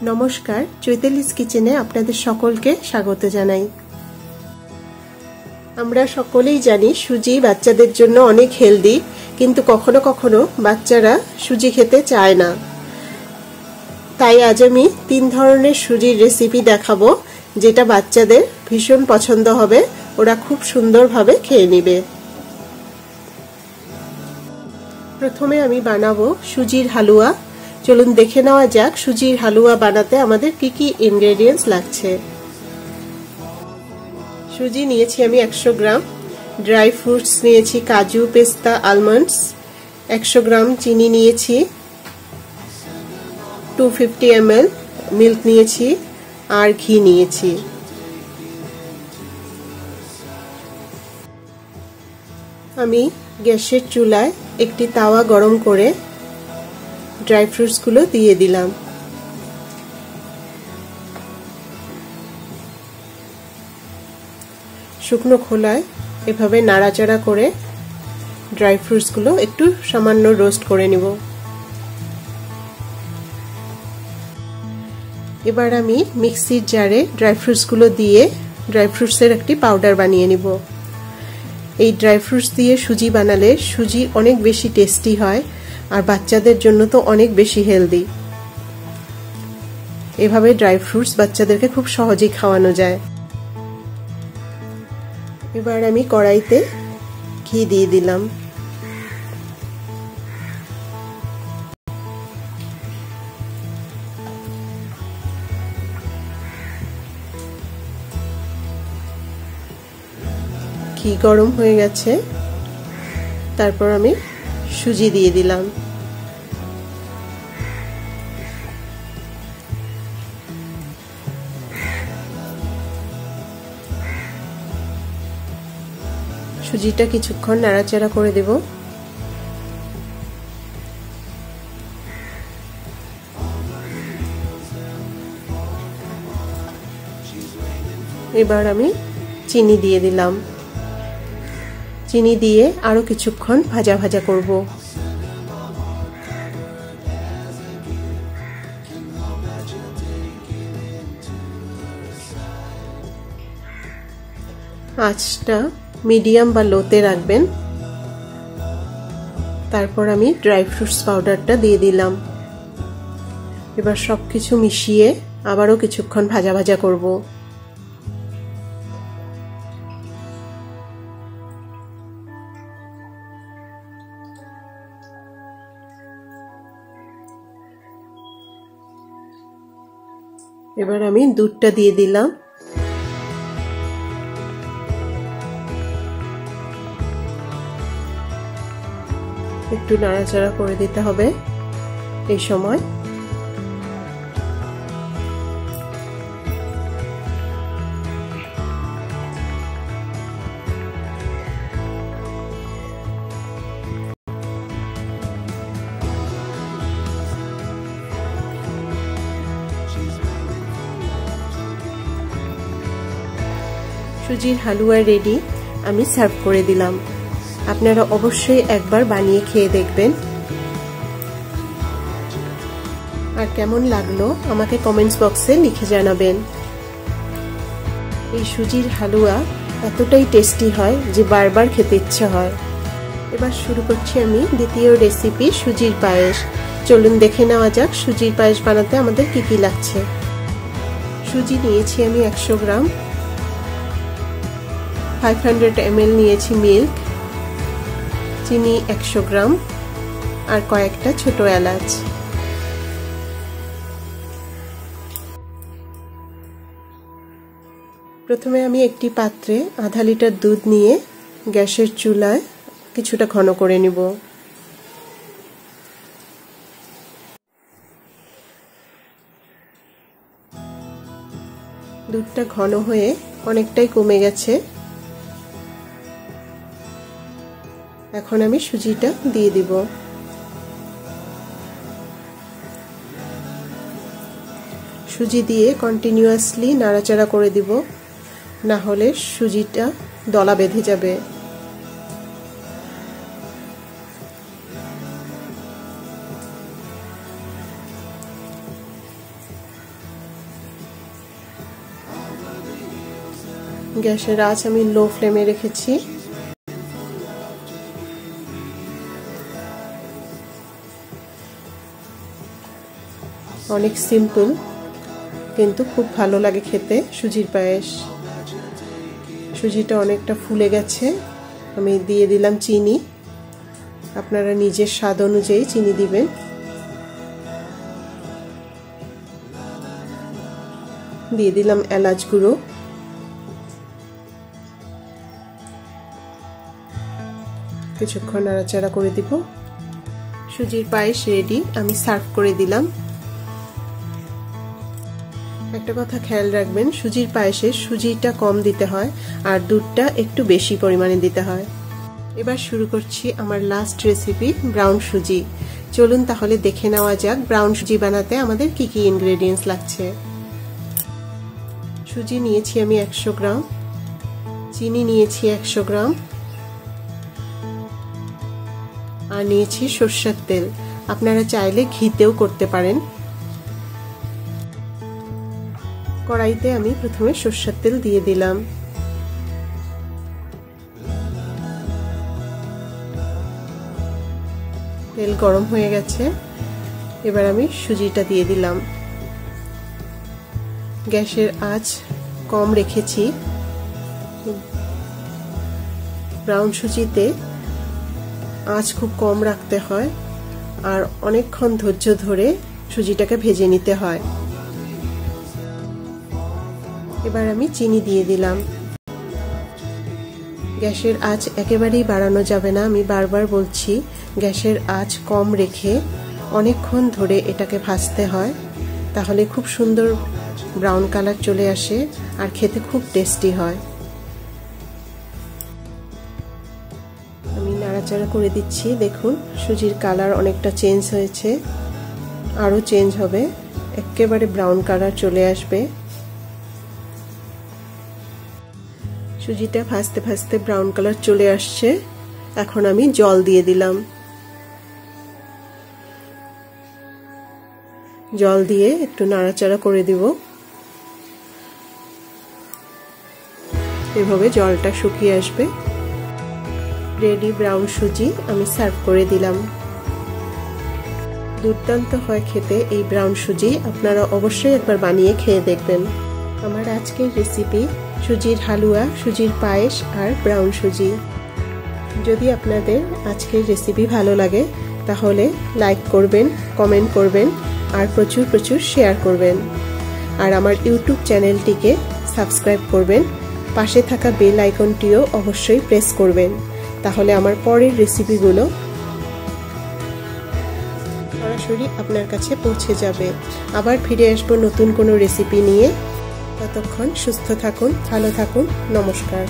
নমস্কার, চৈতালিস কিচেনে আপনাদের সকলকে স্বাগত জানাই। আমরা সকলেই জানি সুজি বাচ্চাদের জন্য অনেক হেলদি, কিন্তু কখনো কখনো বাচ্চারা সুজি খেতে চায় না। তাই আজ আমি 3 ধরনের সুজির রেসিপি দেখাবো, যেটা বাচ্চাদের ভীষণ পছন্দ হবে, ওরা খুব সুন্দরভাবে খেয়ে নেবে। প্রথমে আমি বানাবো সুজির হালুয়া। চলুন দেখে নেওয়া যাক সুজির হালুয়া বানাতে আমাদের কি কি ইনগ্রেডিয়েন্টস লাগছে। সুজি নিয়েছি আমি 100 গ্রাম, ড্রাই ফ্রুটস নিয়েছি কাজু, পেস্তা, আলমন্ডস, 100 গ্রাম চিনি নিয়েছি, 250 ml মিল্ক নিয়েছি, আর ঘি নিয়েছি। আমি গ্যাসের চুলায় একটি তাওয়া গরম করে ড্রাই ফ্রুটসগুলো দিয়ে দিলাম। শুকনো খোলায় এভাবে নাড়াচাড়া করে ড্রাই ফ্রুটসগুলো একটু সামান্য রোস্ট করে নিব। এবার আমি মিক্সির জারে ড্রাই ফ্রুটসগুলো দিয়ে ড্রাই ফ্রুটসের একটি পাউডার বানিয়ে নিব। এই ড্রাই ফ্রুটস দিয়ে সুজি বানালে সুজি অনেক বেশি টেস্টি হয়, আর বাচ্চাদের জন্য তো অনেক বেশি হেলদি। এভাবে ড্রাই ফ্রুটস বাচ্চাদেরকে খুব সহজেই খাওয়ানো যায়। এবার আমি কড়াইতে ঘি দিয়ে দিলাম। ঘি গরম হয়ে গেছে, তারপর আমি সুজি দিয়ে দিলাম। সুজিটা কিছুক্ষণ নাড়াচাড়া করে দেব। এবার আমি চিনি দিয়ে দিলাম। চিনি দিয়ে আরো কিছুক্ষণ ভাজা ভাজা করব। আঁচটা মিডিয়াম বা লোতে রাখবেন। তারপর আমি ড্রাই ফ্রুটস পাউডারটা দিয়ে দিলাম। এবার সবকিছু মিশিয়ে আবারও কিছুক্ষণ ভাজা ভাজা করব। এবার আমি দুধটা দিয়ে দিলাম। একটু নাড়াচাড়া করে দিতে হবে এই সময়। সুজির হালুয়া রেডি, আমি সার্ভ করে দিলাম। আপনারা অবশ্যই একবার বানিয়ে খেয়ে দেখবেন, আর কেমন লাগলো আমাকে কমেন্টস বক্সে লিখে জানাবেন। এই সুজির হালুয়া এতটাই টেস্টি হয় যে বারবার খেতে ইচ্ছে হয়। এবার শুরু করছি আমি দ্বিতীয় রেসিপি, সুজির পায়েস। চলুন দেখে নেওয়া যাক সুজির পায়েস বানাতে আমাদের কি কি লাগছে। সুজি নিয়েছি আমি 100 গ্রাম, 500 ml নিয়েছি মিল্ক, চিনি 100 গ্রাম, আর কয়েকটা ছোট এলাচ। প্রথমে আমি একটি পাত্রে আধা লিটার দুধ নিয়ে গ্যাসের চুলায় কিছুটা ঘন করে নিব। দুধটা ঘন হয়ে অনেকটাই কমে গেছে। এখন আমি সুজিটা দিয়ে দিব। সুজি দিয়ে কন্টিনিউয়াসলি নাড়াচাড়া করে দিব, না হলে সুজিটা দলা বেঁধে যাবে। গ্যাসের আঁচ আমি লো ফ্লেমে রেখেছি। অনেক সিম্পল কিন্তু খুব ভালো লাগে খেতে সুজির পায়েস। সুজিটা অনেকটা ফুলে গেছে, আমি দিয়ে দিলাম চিনি। আপনারা নিজের স্বাদ অনুযায়ী চিনি দিবেন। দিয়ে দিলাম এলাচ গুঁড়ো। কিছুক্ষণ নাড়াচাড়া করে দিব। সুজির পায়েস রেডি, আমি সার্ভ করে দিলাম। একটা কথা খেয়াল রাখবেন, সুজির পায়েসে সুজিটা কম দিতে হয় আর দুধটা একটু বেশি পরিমাণে দিতে হয়। এবার শুরু করছি আমার লাস্ট রেসিপি, ব্রাউন সুজি। চলুন তাহলে দেখে নেওয়া যাক ব্রাউন সুজি বানাতে আমাদের কি কি ইনগ্রেডিয়েন্টস লাগছে। সুজি নিয়েছি আমি 100 গ্রাম, চিনি নিয়েছি 100 গ্রাম, আর নিয়েছি সরষের তেল। আপনারা চাইলে ঘিতেও করতে পারেন। কড়াইতে আমি প্রথমে সরষের তেল দিয়ে দিলাম। তেল গরম হয়ে গেছে, এবার আমি সুজিটা দিয়ে দিলাম। গ্যাসের আঁচ কম রেখেছি। ব্রাউন সুজিতে আঁচ খুব কম রাখতে হয় আর অনেকক্ষণ ধৈর্য ধরে সুজিটাকে ভেজে নিতে হয়। এবার আমি চিনি দিয়ে দিলাম। গ্যাসের আঁচ একেবারেই বাড়ানো যাবে না, আমি বারবার বলছি। গ্যাসের আঁচ কম রেখে অনেকক্ষণ ধরে এটাকে ভাজতে হয়, তাহলে খুব সুন্দর ব্রাউন কালার চলে আসে আর খেতে খুব টেস্টি হয়। আমি নাড়াচাড়া করে দিচ্ছি। দেখুন সুজির কালার অনেকটা চেঞ্জ হয়েছে, আরও চেঞ্জ হবে, একেবারে ব্রাউন কালার চলে আসবে। সুজিটা ভাজতে ভাজতে ব্রাউন কালার চলে আসছে। এখন আমি জল দিয়ে দিলাম। জল দিয়ে একটু নাড়াচাড়া করে দিব। এভাবে জলটা শুকিয়ে আসবে। রেডি ব্রাউন সুজি আমি সার্ভ করে দিলাম। দুর্দান্ত হয় খেতে এই ব্রাউন সুজি, আপনারা অবশ্যই একবার বানিয়ে খেয়ে দেখবেন। আমার আজকের রেসিপি সুজির হালুয়া, সুজির পায়েস আর ব্রাউন সুজি। যদি আপনাদের আজকের রেসিপি ভালো লাগে তাহলে লাইক করবেন, কমেন্ট করবেন আর প্রচুর প্রচুর শেয়ার করবেন। আর আমার ইউটিউব চ্যানেলটিকে সাবস্ক্রাইব করবেন। পাশে থাকা বেল আইকনটিও অবশ্যই প্রেস করবেন, তাহলে আমার পরের রেসিপিগুলো সরাসরি আপনার কাছে পৌঁছে যাবে। আবার ফিরে আসবো নতুন কোনো রেসিপি নিয়ে। ততক্ষণ সুস্থ থাকুন, ভালো থাকুন। নমস্কার।